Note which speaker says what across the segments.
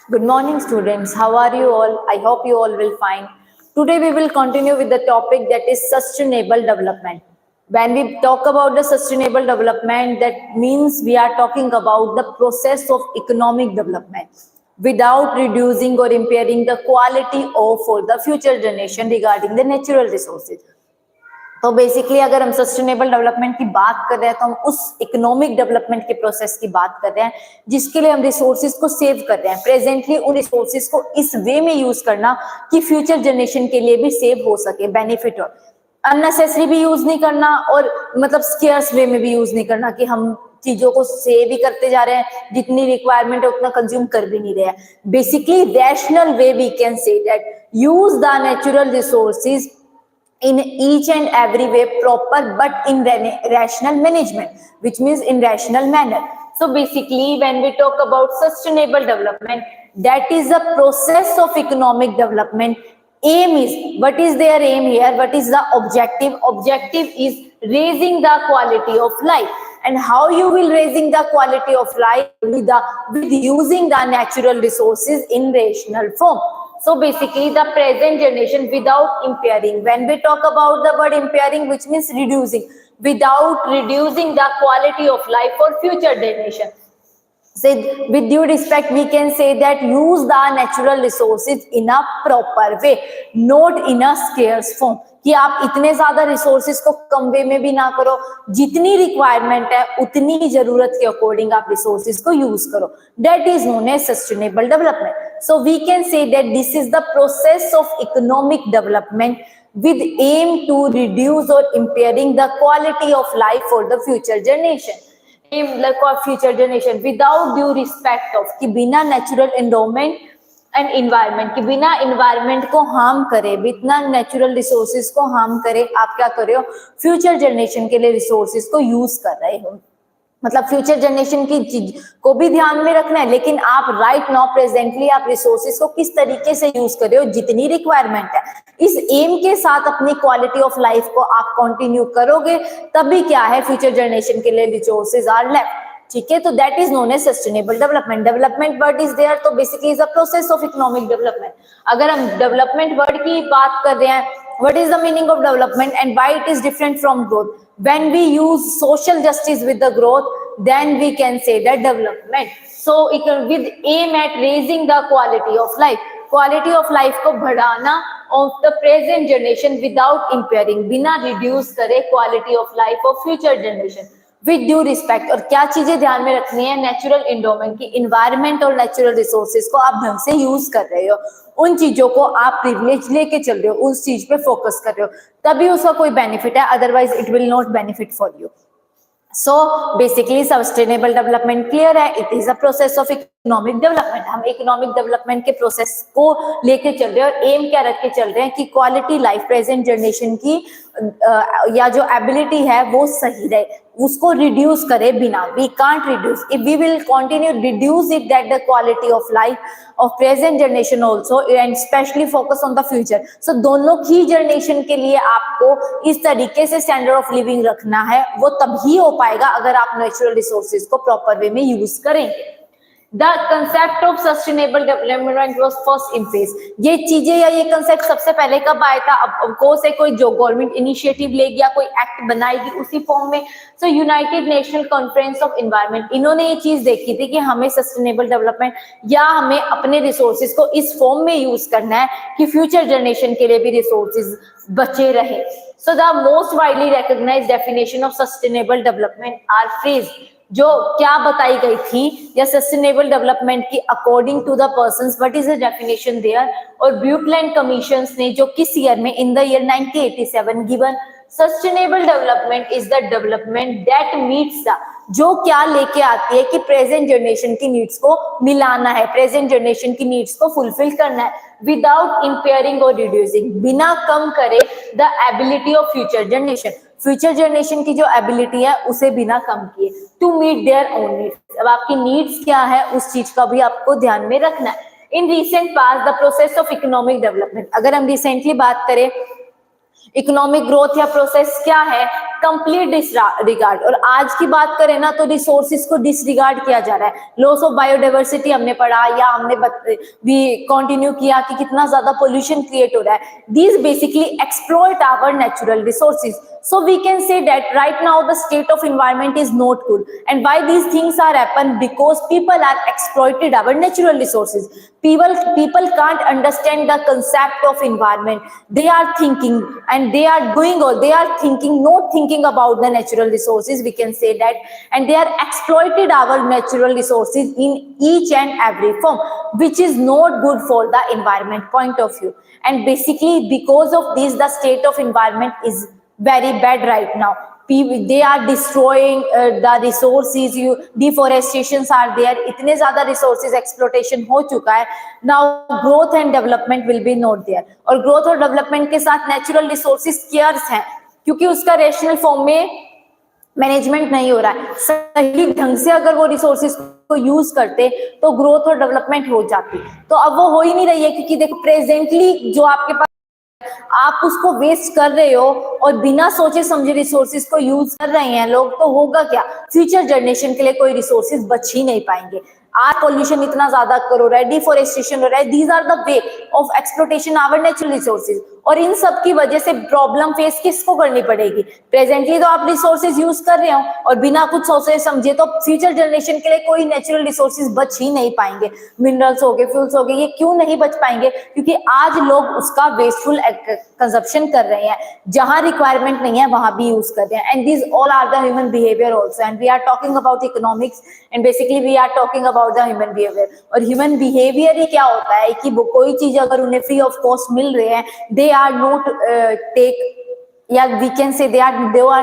Speaker 1: Good morning, students. How are you all? I hope you all will fine. Today we will continue with the topic that is sustainable development. When we talk about the sustainable development, that means we are talking about the process of economic development without reducing or impairing the quality of for the future generation regarding the natural resources. तो basically अगर हम sustainable development की बात कर रहे हैं तो हम उस इकोनॉमिक डेवलपमेंट के प्रोसेस की बात कर रहे हैं जिसके लिए हम रिसोर्सेज को सेव कर रहे हैं, प्रेजेंटली उन रिसोर्सेज को इस वे में यूज करना कि फ्यूचर जनरेशन के लिए भी सेव हो सके, बेनिफिट हो, अननेसेसरी भी यूज नहीं करना और मतलब स्केर्स वे में भी यूज नहीं करना कि हम चीजों को सेव ही करते जा रहे हैं, जितनी रिक्वायरमेंट है उतना कंज्यूम कर भी नहीं रहे हैं. Basically rational way we can say that use the natural resources in each and every way proper but in rational management, which means in rational manner. So basically when we talk about sustainable development, that is the process of economic development. Aim is, what is their aim here, what is the objective is raising the quality of life. And how you will raising the quality of life with using the natural resources in rational form. So basically the present generation without impairing, when we talk about the word impairing, which means reducing, without reducing the quality of life for future generation. So with due respect we can say that use the natural resources in a proper way, not in a scarce form. कि आप इतने ज्यादा resources को कम वे में भी ना करो, जितनी रिक्वायरमेंट है उतनी जरूरत के अकॉर्डिंग आप रिसोर्सेज को यूज करो. That is known as sustainable development. So we can say that this is the process of economic development with aim to reduce or impairing the quality of life for the future generation. Aim like for future generation without due respect of कि बिना natural endowment and environment कि बिना environment को harm करे, बिना natural resources को harm करे, आप क्या कर रहे हो, फ्यूचर जनरेशन के लिए रिसोर्सेज को यूज कर रहे हो. मतलब फ्यूचर जनरेशन की चीज को भी ध्यान में रखना है, लेकिन आप राइट नाउ प्रेजेंटली आप रिसोर्सेज को किस तरीके से यूज कर रहे हो, जितनी रिक्वायरमेंट है, इस एम के साथ अपनी क्वालिटी ऑफ लाइफ को आप कंटिन्यू करोगे, तभी क्या है फ्यूचर जनरेशन के लिए रिसोर्सेज आर लेफ्ट. ठीक है, तो that is known as sustainable development. Development word is there, तो basically is a process of economic development. अगर हम डेवलपमेंट वर्ड की बात कर रहे हैं, what is the meaning of development and why it is different from growth? When we use social justice with the growth, then we can say that development. So it with aim at raising the quality of life, quality of life को बढ़ाना of the present generation without impairing, बिना reduce करे quality of life of future generation with due respect. और क्या चीजें ध्यान में रखनी है, नेचुरल एंडोमेंट की इन्वायरमेंट और नेचुरल रिसोर्सेज को आप ढंग से यूज कर रहे हो, उन चीजों को आप प्रिविलेज लेके चल रहे हो, उस चीज पे फोकस कर रहे हो, तभी उसका कोई बेनिफिट है, otherwise it will not benefit for you. So basically sustainable development clear है, it is a process of economic development. हम इकोनॉमिक डेवलपमेंट के प्रोसेस को लेके चल रहे हैं और एम क्या रख के चल रहे हैं कि क्वालिटी लाइफ प्रेजेंट जनरेशन की या जो एबिलिटी है वो सही रहे, उसको रिड्यूस करे बिना. We can't reduce, if we will continue reduce it that the quality of life of present generation also and specially focus on the future. So दोनों की जनरेशन के लिए आपको इस तरीके से स्टैंडर्ड ऑफ लिविंग रखना है, वो तभी हो पाएगा अगर आप नेचुरल रिसोर्सेज को प्रॉपर वे में यूज करेंगे. The concept of sustainable development was first impressed. ये चीजें या ये कंसेप्ट सबसे पहले कब आया था? अब कोर्स है कोई जो गवर्नमेंट इनिशिएटिव लेगी या कोई एक्ट बनाएगी उसी फॉर्म में. So united national conference of environment, इन्होंने ये चीज देखी थी कि हमें सस्टेनेबल डेवलपमेंट या हमें अपने रिसोर्सेज को इस फॉर्म में यूज करना है कि फ्यूचर जनरेशन के लिए भी रिसोर्सेज बचे रहे. So the most widely recognized definition of sustainable development are phrase, जो क्या बताई गई थी या सस्टेनेबल डेवलपमेंट की according to the persons, what is the definition there. और ब्यूटलैंड कमीशंस ने जो किस ईयर में, in the year 1987 given, sustainable development is the development that meets the, जो क्या लेके आती है कि प्रेजेंट जनरेशन की नीड्स को मिलाना है, प्रेजेंट जनरेशन की नीड्स को फुलफिल करना है विदाउट इंपेयरिंग और रिड्यूसिंग, बिना कम करे the ability of future generation, future generation की जो एबिलिटी है उसे बिना कम किए, to meet their own needs. अब आपकी नीड्स क्या है उस चीज का भी आपको ध्यान में रखना है. In recent past the process of economic development, अगर हम रिसेंटली बात करें इकोनॉमिक ग्रोथ या प्रोसेस क्या है? Complete disregard. और आज की बात करें ना तो रिसोर्सेज को डिसरिगार्ड किया जा रहा है। लॉस ऑफ बायोडाइवर्सिटी हमने पढ़ा या हमने भी कंटिन्यू किया कि कितना ज्यादा पोल्यूशन क्रिएट हो रहा है। These basically exploit our natural resources. So we can say that right now the state of environment is not good. And why these things are happen? Because people are exploited our natural resources. People can't understand the concept of environment. They are thinking and they are doing, or they are thinking, not thinking about the natural resources, we can say that. And they are exploited our natural resources in each and every form, which is not good for the environment point of view. And basically because of this the state of environment is very bad right now. They are destroying the resources. Deforestations are there. इतने ज़्यादा resources exploitation हो चुका है. Now growth and development will be not there. और growth और development के साथ natural resources scarce हैं, क्योंकि उसका rational form में मैनेजमेंट नहीं हो रहा है. सही ढंग से अगर वो रिसोर्सेज को यूज करते तो ग्रोथ और डेवलपमेंट हो जाती. तो अब वो हो ही नहीं रही है, क्योंकि देखो प्रेजेंटली जो आपके पास आप उसको वेस्ट कर रहे हो और बिना सोचे समझे रिसोर्सेज को यूज कर रहे हैं लोग, तो होगा क्या? फ्यूचर जनरेशन के लिए कोई रिसोर्सेज बच ही नहीं पाएंगे. आज पॉल्यूशन इतना ज्यादा हो रहा है, डिफोरेस्टेशन हो रहा है. These are the way of exploitation our natural resources. और इन सब की वजह से प्रॉब्लम फेस किसको करनी पड़ेगी? प्रेजेंटली तो आप रिसोर्सेज यूज कर रहे हो और बिना कुछ सोचे समझे, तो फ्यूचर जनरेशन के लिए कोई नेचुरल रिसोर्सेज बच ही नहीं पाएंगे. मिनरल्स हो गए, फ्यूल्स हो गए, ये क्यों नहीं बच पाएंगे? क्योंकि आज लोग उसका वेस्टफुल कंजप्शन कर रहे हैं. जहां रिक्वायरमेंट नहीं है वहां भी यूज कर रहे हैं. And this all are the human behaviour also. And we are talking about economics and basically we are talking about the human behaviour. और ह्यूमन बिहेवियर ही क्या होता है कि कोई चीज अगर उन्हें फ्री ऑफ कॉस्ट मिल रही है, दे आर नॉट टेक, या we can say they are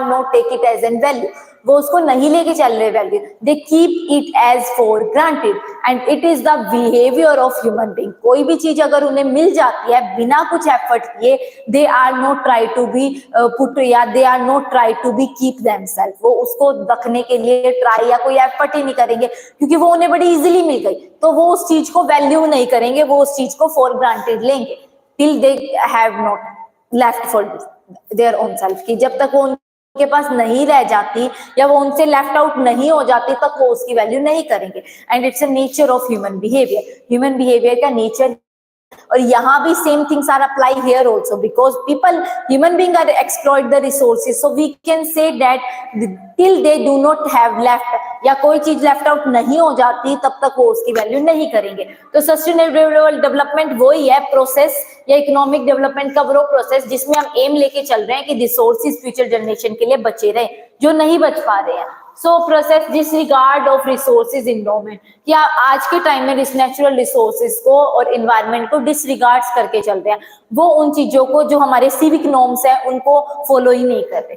Speaker 1: not take it as an value. वो उसको नहीं लेके चल रहे value. They keep it as for granted and it is the behaviour of human being. कोई भी चीज अगर उन्हें मिल जाती है बिना कुछ एफर्ट किए, they are not try to be put, या they are not try to be keep themself. वो उसको रखने के लिए ट्राई या कोई एफर्ट ही नहीं करेंगे, क्योंकि वो उन्हें बड़ी इजीली मिल गई. तो वो उस चीज को वैल्यू नहीं करेंगे, वो उस चीज को फॉर ग्रांटेड लेंगे till they have not left for their own self. की जब तक वो उनके पास नहीं रह जाती या वो उनसे लेफ्ट आउट नहीं हो जाती, तक वो उसकी वैल्यू नहीं करेंगे. And it's a nature of human behaviour. Human behaviour का नेचर. और यहाँ भी same things are apply here also, because people, human being are exploit the resources. So we can say that till they do not have left, या कोई चीज left out नहीं हो जाती, तब तक वो उसकी वैल्यू नहीं करेंगे. तो सस्टेनेबल डेवलपमेंट वही है प्रोसेस, या इकोनॉमिक डेवलपमेंट का वो प्रोसेस जिसमें हम एम लेके चल रहे हैं कि रिसोर्सेज फ्यूचर जनरेशन के लिए बचे रहे जो नहीं बच पा रहे हैं. So process disregard of resources environment, क्या आज के टाइम में नेचुरल रिसोर्सेज को और इन्वायरमेंट को डिसरिगार्ड करके चल रहे हैं. वो उन चीजों को जो हमारे सिविक नॉर्म्स है उनको फॉलो ही नहीं कर रहे.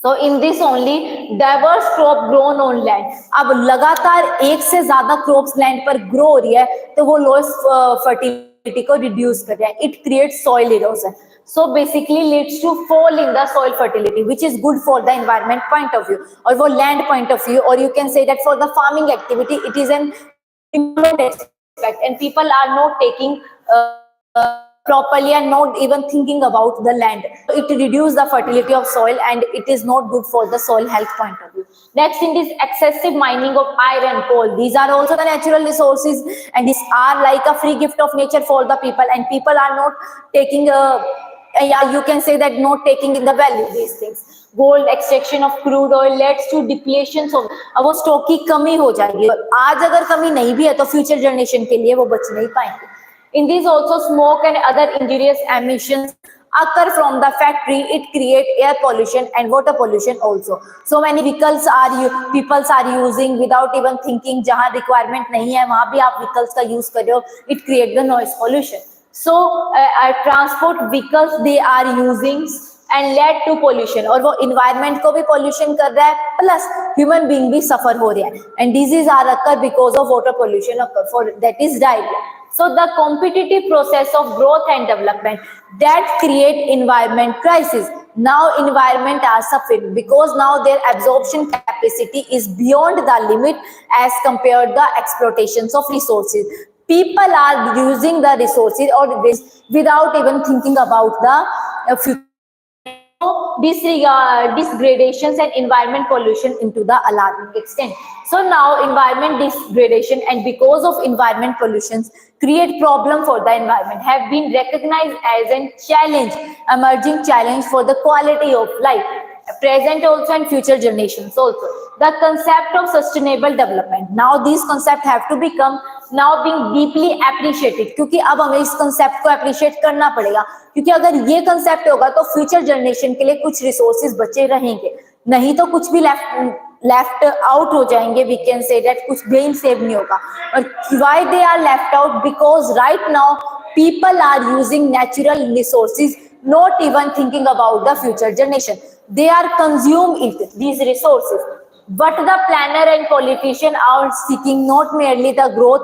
Speaker 1: So in this only diverse crop grown on land. अब लगातार एक से ज्यादा क्रॉप्स लैंड पर ग्रो हो रही है, तो वो लोएस्ट फर्टिलिटी को रिड्यूस कर रहा है. It creates soil erosion. So basically leads to fall in the soil fertility, which is good for the environment point of view, or for land point of view, or you can say that for the farming activity it is an important aspect, and people are not taking properly and not even thinking about the land. So it reduces the fertility of soil and it is not good for the soil health point of view. Next thing is excessive mining of iron, coal. These are also the natural resources and these are like a free gift of nature for the people, and people are not taking yeah, you can say that not taking in the value these things. Gold extraction of crude oil leads to depletion of, अब वो stock की कमी हो जाएगी. आज अगर कमी नहीं भी है तो फ्यूचर जनरेशन के लिए वो बच नहीं पाएंगे. In this also smoke and other injurious emissions occur from the factory. It create air pollution and water pollution also. So many vehicles people are using without even thinking. जहाँ requirement नहीं है वहाँ भी आप vehicles का use कर रहे हो. It create the noise pollution. So transport vehicles they are using and led to pollution, और वो environment को भी pollution कर रहा है, plus human being भी suffer हो रहा है. And disease are occur because of water pollution occur, for that is diarrhea. So the competitive process of growth and development that create environment crisis. Now environment are suffering because now their absorption capacity is beyond the limit as compared the exploitations of resources. People are using the resources or without even thinking about the degradations and environment pollution into the alarming extent. So now environment degradation and because of environment pollutions create problem for the environment have been recognized as a challenge, emerging challenge for the quality of life, present also and future generations also. The concept of sustainable development, now these concepts have to become now being deeply appreciated, क्योंकि अब हमें इस concept को appreciate करना पड़ेगा, क्योंकि अगर ये concept होगा तो future generation के लिए कुछ resources बचे रहेंगे, नहीं तो कुछ भी left out हो जाएंगे, we can say that कुछ gain save नहीं होगा. और why they are left out? Because right now people are using natural resources, not even thinking about the future generation. They are consuming these resources. But the planner and politician are seeking not merely the growth,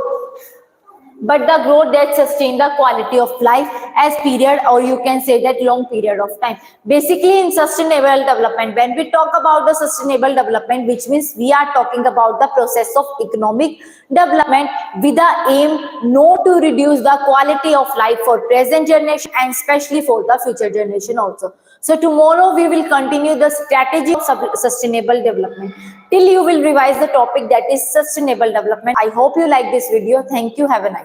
Speaker 1: but the growth that sustain the quality of life as period, or you can say that long period of time. Basically in sustainable development, when we talk about the sustainable development, which means we are talking about the process of economic development with the aim not to reduce the quality of life for present generation and especially for the future generation also. So tomorrow we will continue the strategy of sustainable development. Till you will revise the topic that is sustainable development. I hope you like this video. Thank you. Have a nice day.